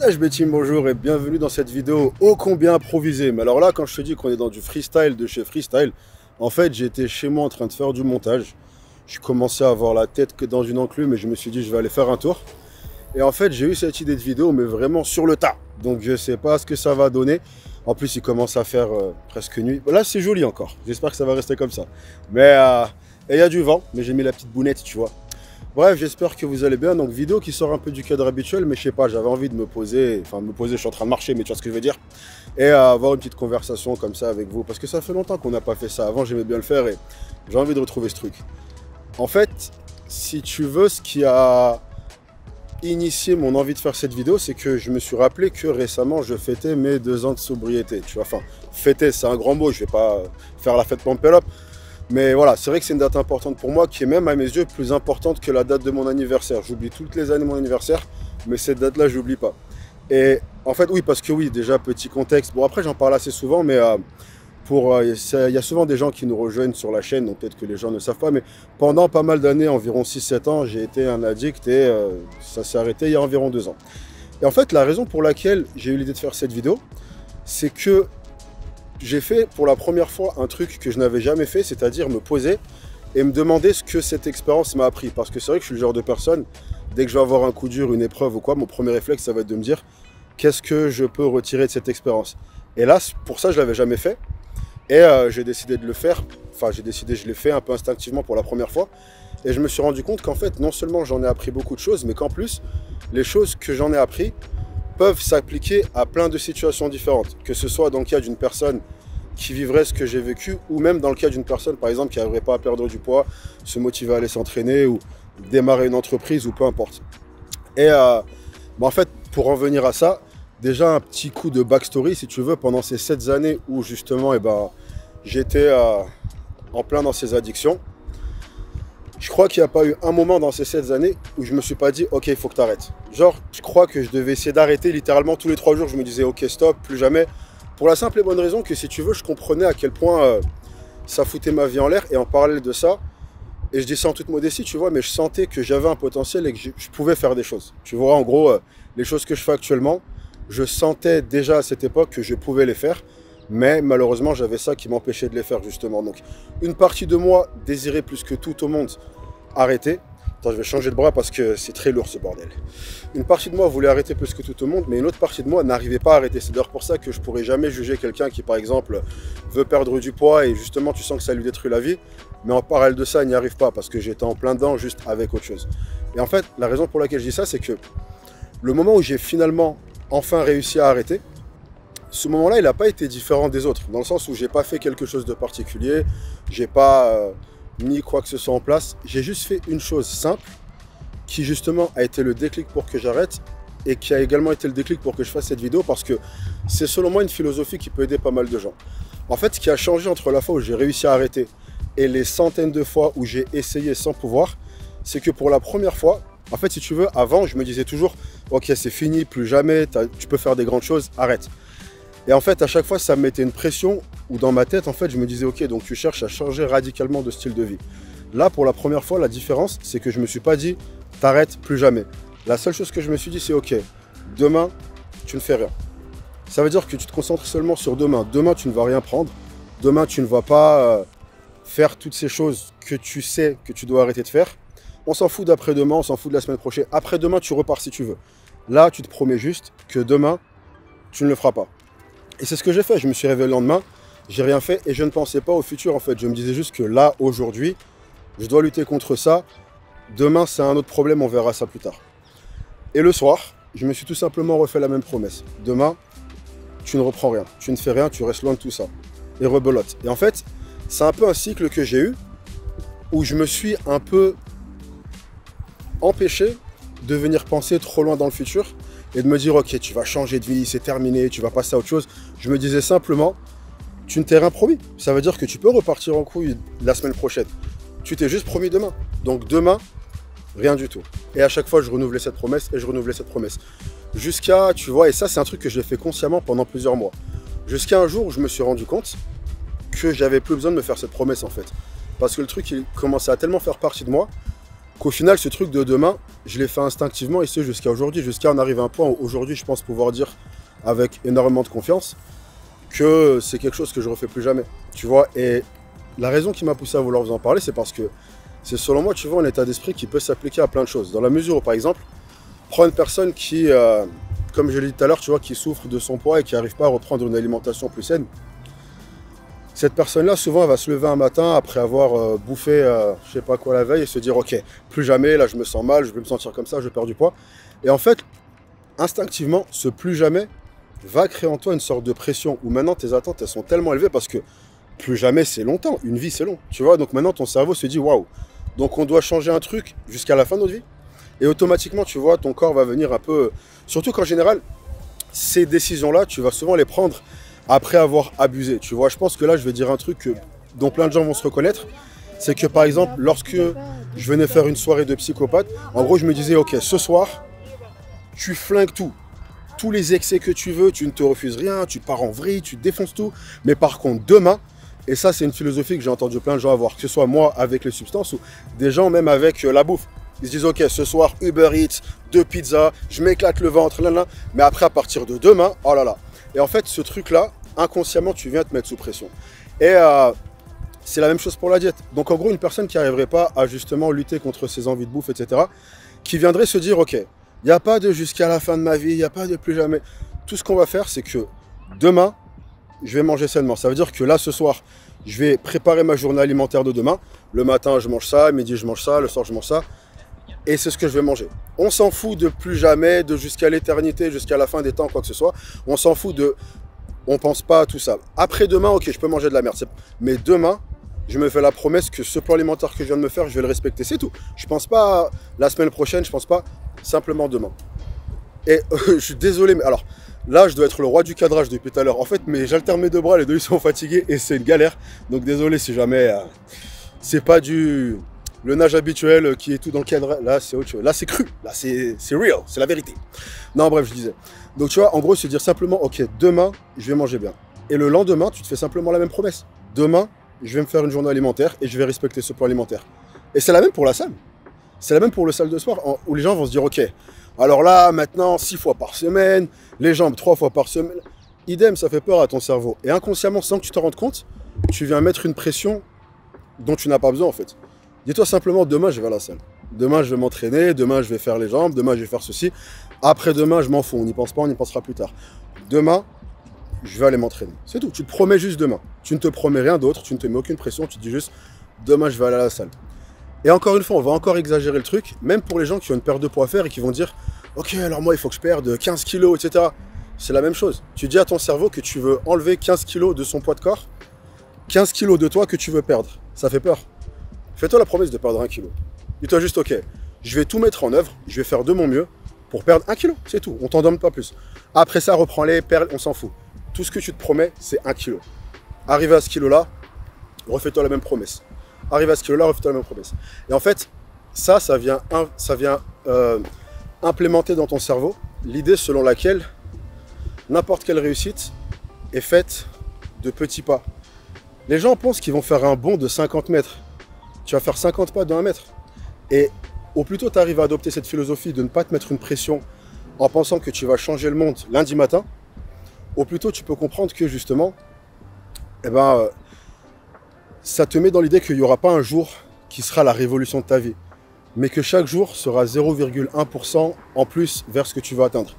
Partage mes teams, bonjour et bienvenue dans cette vidéo ô combien improvisée. Mais alors là, quand je te dis qu'on est dans du freestyle de chez Freestyle, en fait j'étais chez moi en train de faire du montage. Je commençais à avoir la tête que dans une enclume et je me suis dit je vais aller faire un tour. Et en fait j'ai eu cette idée de vidéo mais vraiment sur le tas. Donc je sais pas ce que ça va donner. En plus il commence à faire presque nuit. Là c'est joli encore, j'espère que ça va rester comme ça. Mais il y a du vent, mais j'ai mis la petite bounette tu vois. Bref, j'espère que vous allez bien. Donc, vidéo qui sort un peu du cadre habituel, mais je sais pas, j'avais envie de me poser. Enfin, je suis en train de marcher, mais tu vois ce que je veux dire. Et avoir une petite conversation comme ça avec vous. Parce que ça fait longtemps qu'on n'a pas fait ça. Avant, j'aimais bien le faire et j'ai envie de retrouver ce truc. En fait, si tu veux, ce qui a initié mon envie de faire cette vidéo, c'est que je me suis rappelé que récemment, je fêtais mes 2 ans de sobriété. Tu vois, enfin, fêter, c'est un grand mot. Je vais pas faire la fête Pampelop. Mais voilà, c'est vrai que c'est une date importante pour moi, qui est même à mes yeux plus importante que la date de mon anniversaire. J'oublie toutes les années mon anniversaire, mais cette date-là, je n'oublie pas. Et en fait, oui, parce que oui, déjà, petit contexte. Bon, après, j'en parle assez souvent, mais il y a souvent des gens qui nous rejoignent sur la chaîne, donc peut-être que les gens ne savent pas, mais pendant pas mal d'années, environ 6-7 ans, j'ai été un addict et ça s'est arrêté il y a environ 2 ans. Et en fait, la raison pour laquelle j'ai eu l'idée de faire cette vidéo, c'est que j'ai fait pour la première fois un truc que je n'avais jamais fait, c'est-à-dire me poser et me demander ce que cette expérience m'a appris. Parce que c'est vrai que je suis le genre de personne, dès que je vais avoir un coup dur, une épreuve ou quoi, mon premier réflexe, ça va être de me dire qu'est-ce que je peux retirer de cette expérience. Et là, pour ça, je ne l'avais jamais fait. Et j'ai décidé de le faire. Enfin, je l'ai fait un peu instinctivement pour la première fois. Et je me suis rendu compte qu'en fait, non seulement j'en ai appris beaucoup de choses, mais qu'en plus, les choses que j'en ai appris peuvent s'appliquer à plein de situations différentes. Que ce soit dans le cas d'une personne qui vivrait ce que j'ai vécu, ou même dans le cas d'une personne, par exemple, qui n'arriverait pas à perdre du poids, se motiver à aller s'entraîner, ou démarrer une entreprise, ou peu importe. Et en fait, pour en venir à ça, déjà un petit coup de backstory, si tu veux, pendant ces 7 années où justement, j'étais en plein dans ces addictions, je crois qu'il n'y a pas eu un moment dans ces 7 années où je me suis pas dit « Ok, il faut que tu arrêtes ». Genre, je crois que je devais essayer d'arrêter littéralement tous les 3 jours. Je me disais « Ok, stop, plus jamais ». Pour la simple et bonne raison que si tu veux, je comprenais à quel point ça foutait ma vie en l'air. Et en parallèle de ça, et je dis ça en toute modestie, tu vois, mais je sentais que j'avais un potentiel et que je pouvais faire des choses. Tu vois, en gros, les choses que je fais actuellement, je sentais déjà à cette époque que je pouvais les faire. Mais malheureusement, j'avais ça qui m'empêchait de les faire, justement. Donc, une partie de moi désirait plus que tout au monde arrêter. Attends, je vais changer de bras parce que c'est très lourd, ce bordel. Une partie de moi voulait arrêter plus que tout au monde, mais une autre partie de moi n'arrivait pas à arrêter. C'est d'ailleurs pour ça que je ne pourrais jamais juger quelqu'un qui, par exemple, veut perdre du poids et justement, tu sens que ça lui détruit la vie. Mais en parallèle de ça, il n'y arrive pas parce que j'étais en plein dedans, juste avec autre chose. Et en fait, la raison pour laquelle je dis ça, c'est que le moment où j'ai finalement enfin réussi à arrêter, ce moment-là, il n'a pas été différent des autres, dans le sens où j'ai pas fait quelque chose de particulier, j'ai pas mis quoi que ce soit en place, j'ai juste fait une chose simple qui justement a été le déclic pour que j'arrête et qui a également été le déclic pour que je fasse cette vidéo parce que c'est selon moi une philosophie qui peut aider pas mal de gens. En fait, ce qui a changé entre la fois où j'ai réussi à arrêter et les centaines de fois où j'ai essayé sans pouvoir, c'est que pour la première fois, en fait, si tu veux, avant, je me disais toujours « Ok, c'est fini, plus jamais, tu peux faire des grandes choses, arrête ». Et en fait, à chaque fois, ça me mettait une pression où dans ma tête, en fait, je me disais, ok, donc tu cherches à changer radicalement de style de vie. Là, pour la première fois, la différence, c'est que je ne me suis pas dit, t'arrêtes plus jamais. La seule chose que je me suis dit, c'est, ok, demain, tu ne fais rien. Ça veut dire que tu te concentres seulement sur demain. Demain, tu ne vas rien prendre. Demain, tu ne vas pas faire toutes ces choses que tu sais que tu dois arrêter de faire. On s'en fout d'après-demain, on s'en fout de la semaine prochaine. Après-demain, tu repars si tu veux. Là, tu te promets juste que demain, tu ne le feras pas. Et c'est ce que j'ai fait, je me suis réveillé le lendemain, j'ai rien fait et je ne pensais pas au futur en fait. Je me disais juste que là, aujourd'hui, je dois lutter contre ça. Demain, c'est un autre problème, on verra ça plus tard. Et le soir, je me suis tout simplement refait la même promesse. Demain, tu ne reprends rien, tu ne fais rien, tu restes loin de tout ça. Et rebelote. Et en fait, c'est un peu un cycle que j'ai eu où je me suis un peu empêché de venir penser trop loin dans le futur et de me dire, ok, tu vas changer de vie, c'est terminé, tu vas passer à autre chose. Je me disais simplement, tu ne t'es rien promis. Ça veut dire que tu peux repartir en couille la semaine prochaine. Tu t'es juste promis demain. Donc demain, rien du tout. Et à chaque fois, je renouvelais cette promesse et je renouvelais cette promesse. Jusqu'à, tu vois, et ça, c'est un truc que j'ai fait consciemment pendant plusieurs mois. Jusqu'à un jour où je me suis rendu compte que j'avais plus besoin de me faire cette promesse, en fait. Parce que le truc, il commençait à tellement faire partie de moi qu'au final, ce truc de demain, je l'ai fait instinctivement et c'est jusqu'à aujourd'hui, jusqu'à en arriver à un point où aujourd'hui, je pense pouvoir dire avec énormément de confiance que c'est quelque chose que je refais plus jamais, tu vois. Et la raison qui m'a poussé à vouloir vous en parler, c'est parce que c'est selon moi, tu vois, un état d'esprit qui peut s'appliquer à plein de choses. Dans la mesure où, par exemple, prends une personne qui, comme je l'ai dit tout à l'heure, tu vois, qui souffre de son poids et qui n'arrive pas à reprendre une alimentation plus saine. Cette personne-là, souvent, elle va se lever un matin après avoir bouffé, je sais pas quoi la veille et se dire, ok, plus jamais, là, je me sens mal, je vais me sentir comme ça, je perds du poids. Et en fait, instinctivement, ce plus jamais va créer en toi une sorte de pression où maintenant tes attentes, elles sont tellement élevées parce que plus jamais, c'est longtemps. Une vie, c'est long, tu vois. Donc maintenant, ton cerveau se dit, waouh, donc on doit changer un truc jusqu'à la fin de notre vie. Et automatiquement, tu vois, ton corps va venir un peu... Surtout qu'en général, ces décisions-là, tu vas souvent les prendre après avoir abusé. Tu vois, je pense que là, je vais dire un truc dont plein de gens vont se reconnaître. C'est que par exemple, lorsque je venais faire une soirée de psychopathe, en gros, je me disais, ok, ce soir, tu flingues tout. Tous les excès que tu veux, tu ne te refuses rien, tu pars en vrille, tu défonces tout. Mais par contre, demain, et ça, c'est une philosophie que j'ai entendu plein de gens avoir, que ce soit moi avec les substances ou des gens même avec la bouffe. Ils se disent, ok, ce soir, Uber Eats, 2 pizzas, je m'éclate le ventre, là, là. Mais après, à partir de demain, oh là là. Et en fait, ce truc-là, inconsciemment, tu viens te mettre sous pression. Et c'est la même chose pour la diète. Donc, en gros, une personne qui n'arriverait pas à justement lutter contre ses envies de bouffe, etc., qui viendrait se dire, ok, il n'y a pas de jusqu'à la fin de ma vie, il n'y a pas de plus jamais. Tout ce qu'on va faire, c'est que demain, je vais manger sainement. Ça veut dire que là, ce soir, je vais préparer ma journée alimentaire de demain. Le matin, je mange ça, midi, je mange ça, le soir, je mange ça. Et c'est ce que je vais manger. On s'en fout de plus jamais, de jusqu'à l'éternité, jusqu'à la fin des temps, quoi que ce soit. On s'en fout de... On pense pas à tout ça. Après demain, ok, je peux manger de la merde. Mais demain, je me fais la promesse que ce plan alimentaire que je viens de me faire, je vais le respecter. C'est tout. Je pense pas la semaine prochaine, je pense pas simplement demain. Et je suis désolé, mais alors... Là, je dois être le roi du cadrage depuis tout à l'heure. En fait, j'alterne mes deux bras, les deux ils sont fatigués et c'est une galère. Donc désolé si jamais c'est pas le nage habituel qui est tout dans le cadre. Là, c'est autre chose. Là, c'est cru. Là, c'est real. C'est la vérité. Non, bref, je disais. Donc tu vois, en gros, se dire simplement, ok, demain, je vais manger bien. Et le lendemain, tu te fais simplement la même promesse. Demain, je vais me faire une journée alimentaire et je vais respecter ce plan alimentaire. Et c'est la même pour la salle. C'est la même pour le salle de sport où les gens vont se dire, ok, alors là, maintenant, 6 fois par semaine, les jambes 3 fois par semaine. Idem, ça fait peur à ton cerveau. Et inconsciemment, sans que tu te rendes compte, tu viens mettre une pression dont tu n'as pas besoin en fait. Dis-toi simplement, demain, je vais à la salle. Demain, je vais m'entraîner, demain, je vais faire les jambes, demain, je vais faire ceci. Après-demain, je m'en fous, on n'y pense pas, on y pensera plus tard. Demain, je vais aller m'entraîner. C'est tout, tu te promets juste demain. Tu ne te promets rien d'autre, tu ne te mets aucune pression, tu te dis juste, demain, je vais aller à la salle. Et encore une fois, on va encore exagérer le truc, même pour les gens qui ont une perte de poids à faire et qui vont dire « Ok, alors moi, il faut que je perde 15 kilos, etc. » C'est la même chose. Tu dis à ton cerveau que tu veux enlever 15 kilos de son poids de corps, 15 kilos de toi que tu veux perdre. Ça fait peur. Fais-toi la promesse de perdre 1 kilo. Dis-toi juste « Ok, je vais tout mettre en œuvre, je vais faire de mon mieux pour perdre 1 kilo. » C'est tout, on t'en donne pas plus. Après ça, reprends-les, perds, on s'en fout. Tout ce que tu te promets, c'est 1 kilo. Arrivé à ce kilo-là, refais-toi la même promesse. Arrive à ce kilo-là, refais-toi la même promesse. Et en fait, ça vient implémenter dans ton cerveau l'idée selon laquelle n'importe quelle réussite est faite de petits pas. Les gens pensent qu'ils vont faire un bond de 50 mètres. Tu vas faire 50 pas de 1 mètre. Et au plus tôt tu arrives à adopter cette philosophie de ne pas te mettre une pression en pensant que tu vas changer le monde lundi matin, au plus tôt tu peux comprendre que justement, ça te met dans l'idée qu'il n'y aura pas un jour qui sera la révolution de ta vie, mais que chaque jour sera 0,1% en plus vers ce que tu veux atteindre.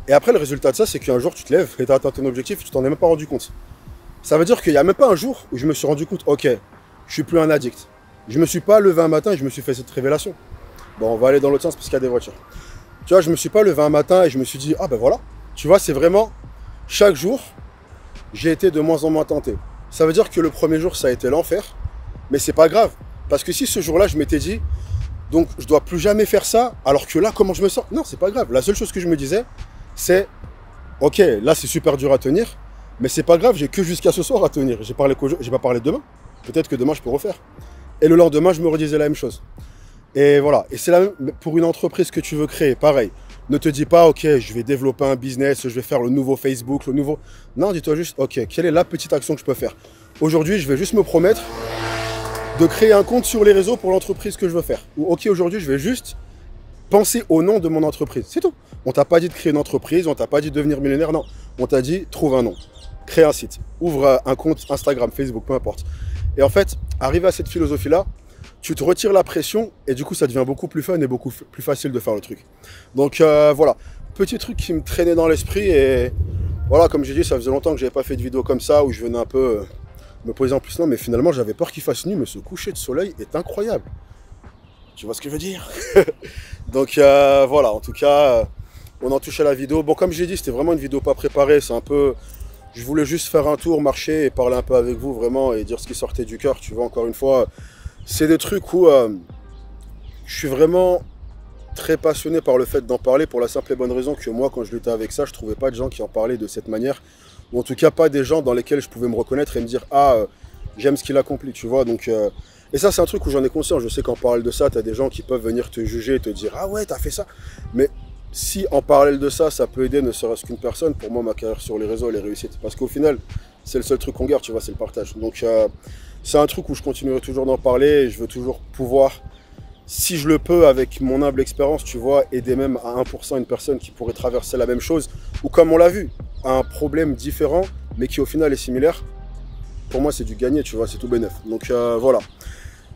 Et après, le résultat de ça, c'est qu'un jour, tu te lèves et tu as atteint ton objectif et tu t'en es même pas rendu compte. Ça veut dire qu'il n'y a même pas un jour où je me suis rendu compte, ok, je suis plus un addict. Je me suis pas levé un matin et je me suis fait cette révélation. Bon, on va aller dans l'autre sens parce qu'il y a des voitures. Tu vois, je me suis pas levé un matin et je me suis dit, ah ben voilà. Tu vois, c'est vraiment, chaque jour, j'ai été de moins en moins tenté. Ça veut dire que le premier jour, ça a été l'enfer, mais c'est pas grave. Parce que si ce jour-là, je m'étais dit, donc je dois plus jamais faire ça, alors que là, comment je me sens? Non, c'est pas grave. La seule chose que je me disais, c'est, ok, là, c'est super dur à tenir, mais c'est pas grave, j'ai que jusqu'à ce soir à tenir. J'ai pas parlé de demain. Peut-être que demain, je peux refaire. Et le lendemain, je me redisais la même chose. Et voilà. Et c'est la même pour une entreprise que tu veux créer, pareil. Ne te dis pas, ok, je vais développer un business, je vais faire le nouveau Facebook, le nouveau... Non, dis-toi juste, ok, quelle est la petite action que je peux faire? Aujourd'hui, je vais juste me promettre de créer un compte sur les réseaux pour l'entreprise que je veux faire. Ou ok, aujourd'hui, je vais juste penser au nom de mon entreprise. C'est tout. On t'a pas dit de créer une entreprise, on t'a pas dit de devenir millionnaire, non. On t'a dit, trouve un nom, crée un site, ouvre un compte Instagram, Facebook, peu importe. Et en fait, arrivé à cette philosophie-là, tu te retires la pression et du coup, ça devient beaucoup plus fun et beaucoup plus facile de faire le truc. Donc voilà, petit truc qui me traînait dans l'esprit et voilà, comme j'ai dit, ça faisait longtemps que j'avais pas fait de vidéo comme ça où je venais un peu me poser en plus. Non, mais finalement, j'avais peur qu'il fasse nuit, mais ce coucher de soleil est incroyable. Tu vois ce que je veux dire? Donc voilà, en tout cas, on en touche à la vidéo. Bon, comme j'ai dit, c'était vraiment une vidéo pas préparée. C'est un peu... Je voulais juste faire un tour, marcher et parler un peu avec vous, vraiment, et dire ce qui sortait du cœur. Tu vois, encore une fois, c'est des trucs où je suis vraiment très passionné par le fait d'en parler pour la simple et bonne raison que moi, quand je luttais avec ça, je trouvais pas de gens qui en parlaient de cette manière. Ou en tout cas, pas des gens dans lesquels je pouvais me reconnaître et me dire « Ah, j'aime ce qu'il accomplit », tu vois. Donc... Et ça, c'est un truc où j'en ai conscience. Je sais qu'en parallèle de ça, tu as des gens qui peuvent venir te juger et te dire « Ah ouais, t'as fait ça ». Mais si en parallèle de ça, ça peut aider ne serait-ce qu'une personne, pour moi, ma carrière sur les réseaux, elle est réussite. Parce qu'au final, c'est le seul truc qu'on garde, tu vois, c'est le partage. Donc c'est un truc où je continuerai toujours d'en parler et je veux toujours pouvoir, si je le peux, avec mon humble expérience, tu vois, aider même à 1% une personne qui pourrait traverser la même chose, ou comme on l'a vu, un problème différent, mais qui au final est similaire. Pour moi, c'est du gagné, tu vois, c'est tout bénef. Donc voilà.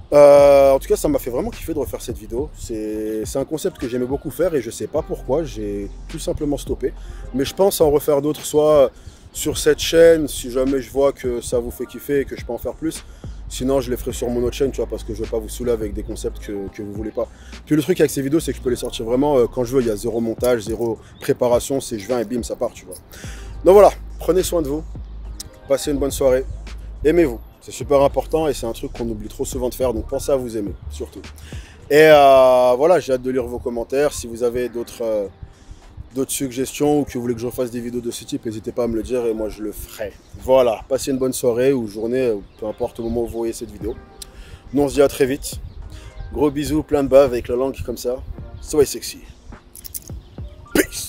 En tout cas, ça m'a fait vraiment kiffer de refaire cette vidéo. C'est un concept que j'aimais beaucoup faire et je sais pas pourquoi, j'ai tout simplement stoppé. Mais je pense en refaire d'autres, soit sur cette chaîne, si jamais je vois que ça vous fait kiffer et que je peux en faire plus. Sinon, je les ferai sur mon autre chaîne, tu vois, parce que je veux pas vous saouler avec des concepts que vous voulez pas. Puis le truc avec ces vidéos, c'est que je peux les sortir vraiment quand je veux. Il y a zéro montage, zéro préparation, c'est je viens et bim, ça part, tu vois. Donc voilà, prenez soin de vous, passez une bonne soirée, aimez-vous. C'est super important et c'est un truc qu'on oublie trop souvent de faire, donc pensez à vous aimer, surtout. Et voilà, j'ai hâte de lire vos commentaires. Si vous avez d'autres suggestions ou que vous voulez que je refasse des vidéos de ce type, n'hésitez pas à me le dire et moi je le ferai. Voilà, passez une bonne soirée ou journée, peu importe au moment où vous voyez cette vidéo. Nous on se dit à très vite. Gros bisous, plein de bave avec la langue comme ça. Soyez sexy. Peace.